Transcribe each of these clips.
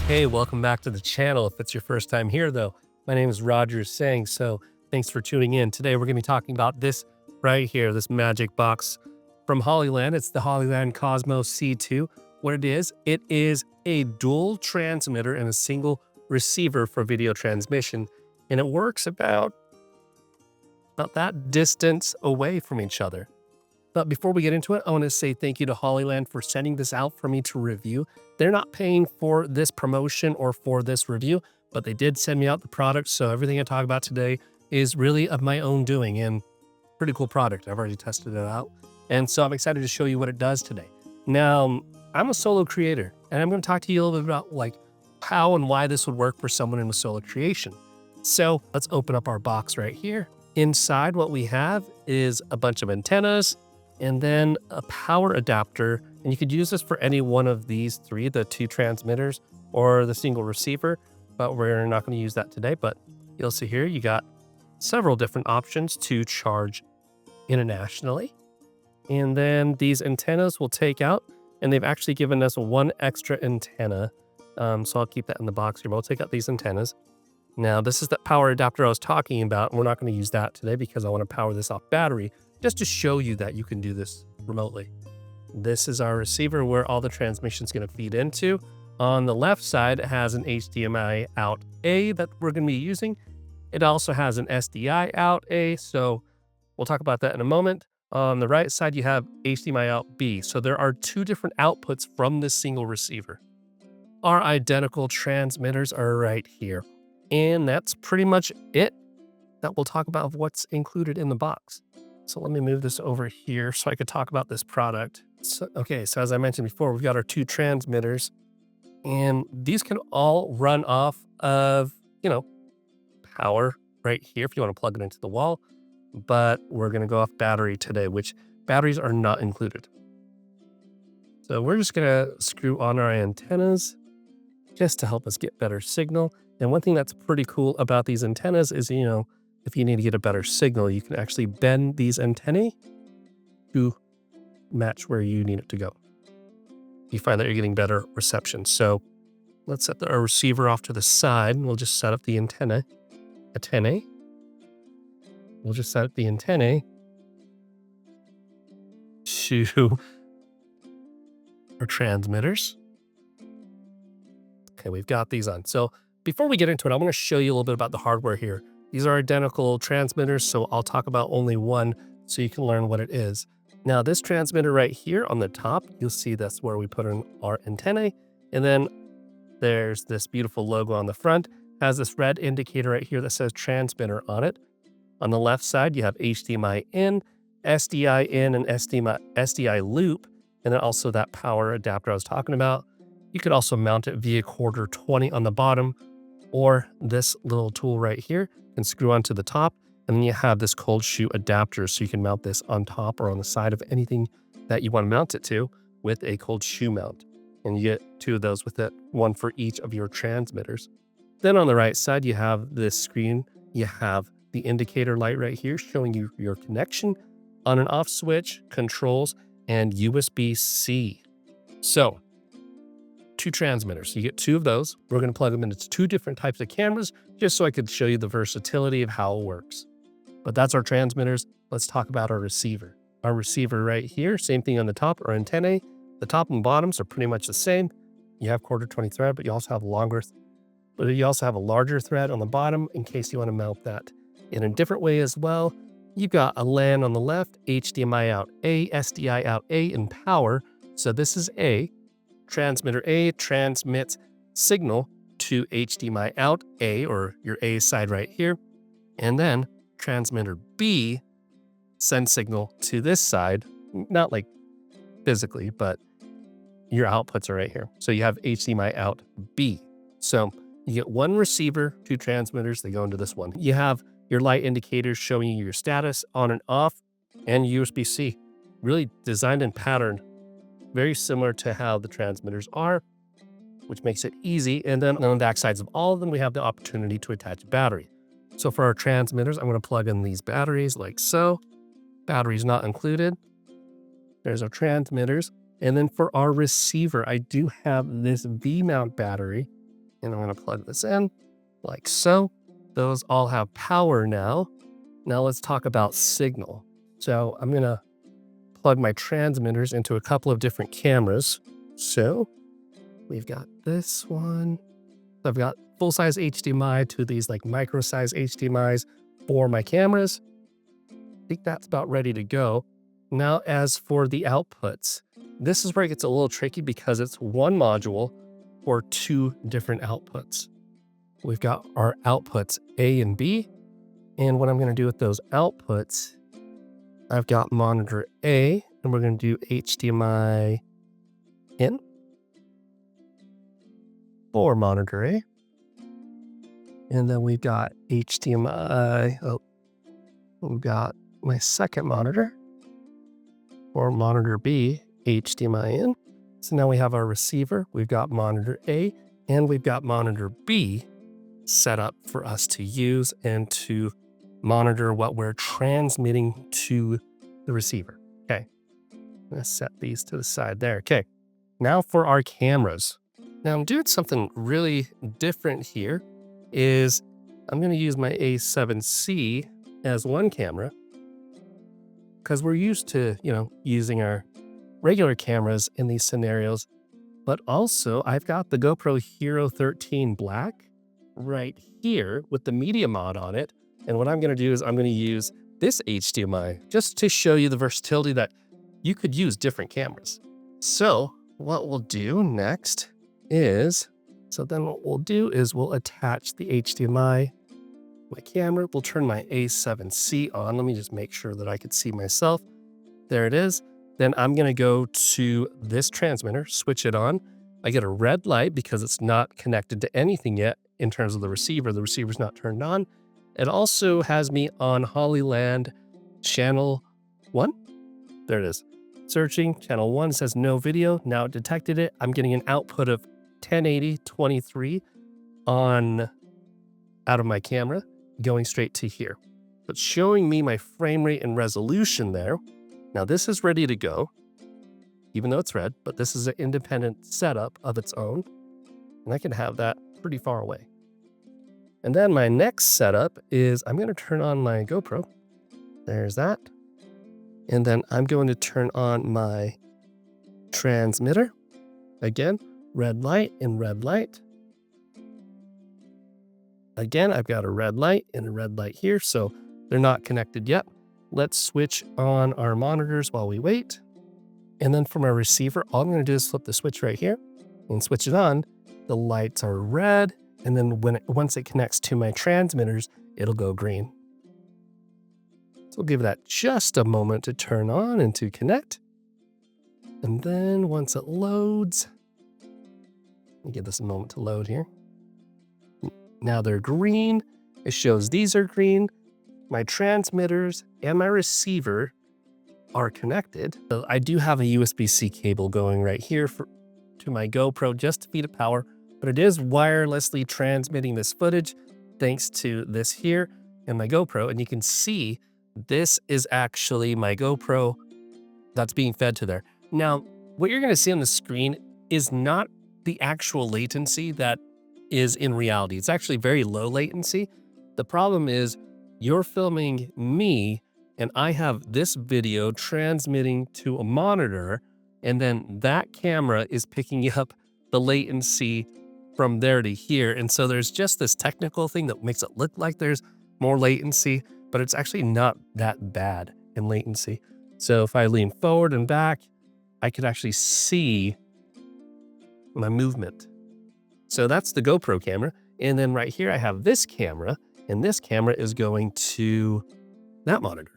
Hey, welcome back to the channel. If it's your first time here, though, my name is Roger Sang, so thanks for tuning in. Today, we're going to be talking about this right here, this magic box from Hollyland. It's the Hollyland Cosmo C2. What it is a dual transmitter and a single receiver for video transmission, and it works about that distance away from each other. But before we get into it, I want to say thank you to Hollyland for sending this out for me to review. They're not paying for this promotion or for this review, but they did send me out the product. So everything I talk about today is really of my own doing and pretty cool product. I've already tested it out. And so I'm excited to show you what it does today. Now, I'm a solo creator, and I'm going to talk to you a little bit about how and why this would work for someone in a solo creation. So let's open up our box right here. Inside, what we have is a bunch of antennas, and then a power adapter, and you could use this for any one of these three, the two transmitters or the single receiver, but we're not going to use that today. But you'll see here, you got several different options to charge internationally. And then these antennas will take out, and they've actually given us one extra antenna. So I'll keep that in the box here, but we'll take out these antennas. Now, this is that power adapter I was talking about, and we're not going to use that today because I want to power this off battery, just to show you that you can do this remotely. This is our receiver where all the transmission is going to feed into. On the left side, it has an HDMI out A that we're going to be using. It also has an SDI out A, so we'll talk about that in a moment. On the right side, you have HDMI out B. So there are two different outputs from this single receiver. Our identical transmitters are right here. And that's pretty much it that we'll talk about what's included in the box. So let me move this over here so I could talk about this product. So as I mentioned before, we've got our two transmitters, and these can all run off of, power right here if you want to plug it into the wall. But we're going to go off battery today, which batteries are not included. So we're just going to screw on our antennas just to help us get better signal. And one thing that's pretty cool about these antennas is, if you need to get a better signal, you can actually bend these antennae to match where you need it to go. You find that you're getting better reception. So let's set our receiver off to the side, and we'll just set up the antennae. We'll just set up the antennae to our transmitters. Okay, we've got these on. So before we get into it, I'm going to show you a little bit about the hardware here. These are identical transmitters, so I'll talk about only one so you can learn what it is. Now, this transmitter right here on the top, you'll see that's where we put in our antennae. And then there's this beautiful logo on the front, has this red indicator right here that says transmitter on it. On the left side, you have HDMI in, SDI in, and SDI loop, and then also that power adapter I was talking about. You could also mount it via quarter 20 on the bottom, or this little tool right here can screw onto the top, and then you have this cold shoe adapter, so you can mount this on top or on the side of anything that you want to mount it to with a cold shoe mount. And you get two of those with it, one for each of your transmitters. Then on the right side, you have this screen. You have the indicator light right here showing you your connection, on and off switch, controls, and USB-C. So, two transmitters. You get two of those. We're going to plug them into two different types of cameras just so I could show you the versatility of how it works. But that's our transmitters. Let's talk about our receiver. Our receiver right here, same thing on the top, our antennae. The top and bottoms are pretty much the same. You have quarter 20 thread, but you also have a larger thread on the bottom in case you want to mount that in a different way as well. You've got a LAN on the left, HDMI out A, SDI out A, and power. So this is A. Transmitter A transmits signal to HDMI out A, or your A side right here. And then transmitter B sends signal to this side, not like physically, but your outputs are right here. So you have HDMI out B. So you get one receiver, two transmitters, they go into this one. You have your light indicators showing you your status on and off, and USB-C. Really designed and patterned very similar to how the transmitters are, which makes it easy. And then on the back sides of all of them, we have the opportunity to attach a battery. So for our transmitters, I'm going to plug in these batteries like so. Batteries not included. There's our transmitters. And then for our receiver, I do have this V-mount battery And I'm going to plug this in like so. Those all have power now. Now let's talk about signal. So I'm going to plug my transmitters into a couple of different cameras. So we've got this one. I've got full-size HDMI to these like micro-size HDMIs for my cameras. I think that's about ready to go. Now, as for the outputs, this is where it gets a little tricky because it's one module for two different outputs. We've got our outputs A and B. And what I'm going to do with those outputs, I've got monitor A, and we're going to do HDMI in for monitor A. And then we've got HDMI. Oh, we've got my second monitor for monitor B, HDMI in. So now we have our receiver. We've got monitor A and we've got monitor B set up for us to use and to monitor what we're transmitting to the receiver. Okay. I'm going to set these to the side there. Okay. Now for our cameras. Now I'm doing something really different here is I'm going to use my A7C as one camera because we're used to, using our regular cameras in these scenarios, but also I've got the GoPro Hero 13 Black right here with the media mod on it. And what I'm going to do is I'm going to use this HDMI just to show you the versatility that you could use different cameras. So what we'll do next is, we'll attach the HDMI, my camera. We'll turn my A7C on. Let me just make sure that I could see myself. There it is. Then I'm going to go to this transmitter, switch it on. I get a red light because it's not connected to anything yet in terms of the receiver. The receiver's not turned on. It also has me on Hollyland channel 1. There it is. Searching channel 1 says no video. Now it detected it. I'm getting an output of 1080 23 out of my camera going straight to here. But showing me my frame rate and resolution there. Now this is ready to go, even though it's red, but this is an independent setup of its own. And I can have that pretty far away. And then my next setup is I'm going to turn on my GoPro. There's that. And then I'm going to turn on my transmitter. Again, red light and red light. Again, I've got a red light and a red light here, so they're not connected yet. Let's switch on our monitors while we wait. And then for my receiver, all I'm going to do is flip the switch right here and switch it on. The lights are red, and then once it connects to my transmitters, it'll go green. So we'll give that just a moment to turn on and to connect. And then once it loads, let me give this a moment to load here. Now they're green. It shows these are green. My transmitters and my receiver are connected. So I do have a USB-C cable going right here to my GoPro just to feed it power, but it is wirelessly transmitting this footage thanks to this here and my GoPro. And you can see this is actually my GoPro that's being fed to there. Now, what you're going to see on the screen is not the actual latency that is in reality. It's actually very low latency. The problem is you're filming me and I have this video transmitting to a monitor, and then that camera is picking up the latency from there to here. And so there's just this technical thing that makes it look like there's more latency, but it's actually not that bad in latency. So if I lean forward and back, I could actually see my movement. So that's the GoPro camera. And then right here, I have this camera, and this camera is going to that monitor.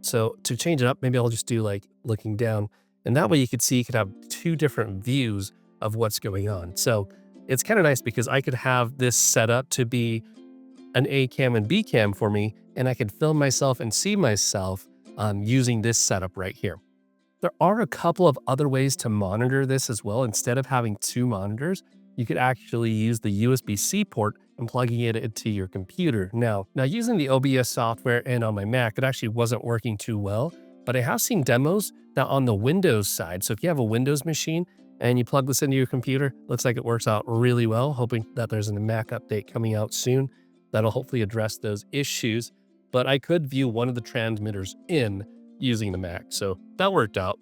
So to change it up, maybe I'll just do like looking down, and that way you could see, you could have two different views of what's going on. So it's kind of nice because I could have this set up to be an A cam and B cam for me, and I could film myself and see myself using this setup right here. There are a couple of other ways to monitor this as well. Instead of having two monitors, you could actually use the USB-C port and plugging it into your computer. Now using the OBS software and on my Mac, it actually wasn't working too well, but I have seen demos that on the Windows side. So if you have a Windows machine and you plug this into your computer. Looks like it works out really well, hoping that there's a Mac update coming out soon that'll hopefully address those issues. But I could view one of the transmitters in using the Mac, so that worked out.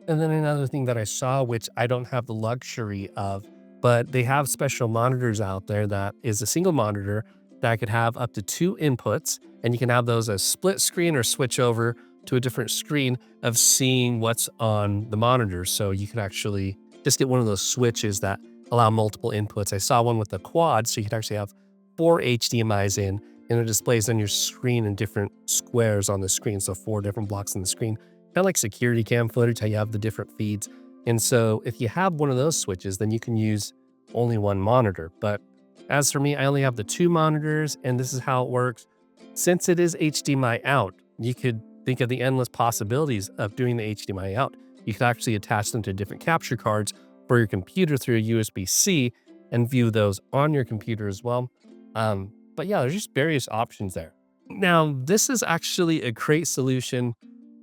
And then another thing that I saw, which I don't have the luxury of, but they have special monitors out there that is a single monitor that could have up to 2 inputs, and you can have those as split screen or switch over to a different screen of seeing what's on the monitor. So you can actually just get one of those switches that allow multiple inputs. I saw one with a quad, so you could actually have 4 HDMIs in, and it displays on your screen in different squares on the screen. So 4 different blocks on the screen, kind of like security cam footage, how you have the different feeds. And so if you have one of those switches, then you can use only one monitor. But as for me, I only have the 2 monitors, and this is how it works. Since it is HDMI out, you could think of the endless possibilities of doing the HDMI out. You could actually attach them to different capture cards for your computer through a USB-C and view those on your computer as well. But yeah, there's just various options there. Now, this is actually a great solution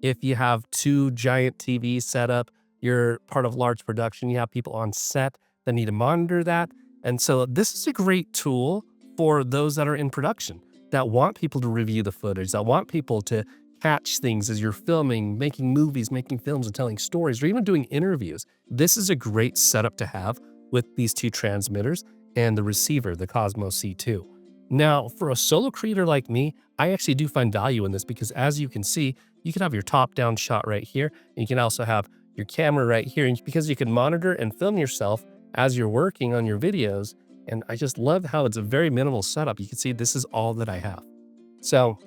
if you have 2 giant TVs set up, you're part of large production, you have people on set that need to monitor that. And so this is a great tool for those that are in production, that want people to review the footage, that want people to catch things as you're filming, making movies, making films, and telling stories, or even doing interviews. This is a great setup to have with these 2 transmitters and the receiver, the Cosmo C2. Now, for a solo creator like me, I actually do find value in this because, as you can see, you can have your top-down shot right here, and you can also have your camera right here, and because you can monitor and film yourself as you're working on your videos. And I just love how it's a very minimal setup. You can see this is all that I have. So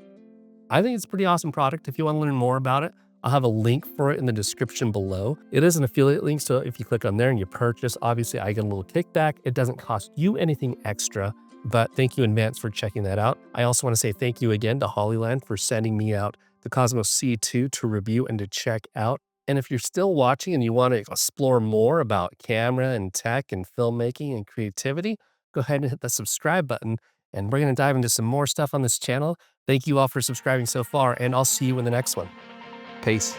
I think it's a pretty awesome product. If you want to learn more about it, I'll have a link for it in the description below. It is an affiliate link, so if you click on there and you purchase, obviously I get a little kickback. It doesn't cost you anything extra, but thank you in advance for checking that out. I also want to say thank you again to Hollyland for sending me out the Cosmo C2 to review and to check out. And if you're still watching and you want to explore more about camera and tech and filmmaking and creativity, go ahead and hit the subscribe button, and we're going to dive into some more stuff on this channel. Thank you all for subscribing so far, and I'll see you in the next one. Peace.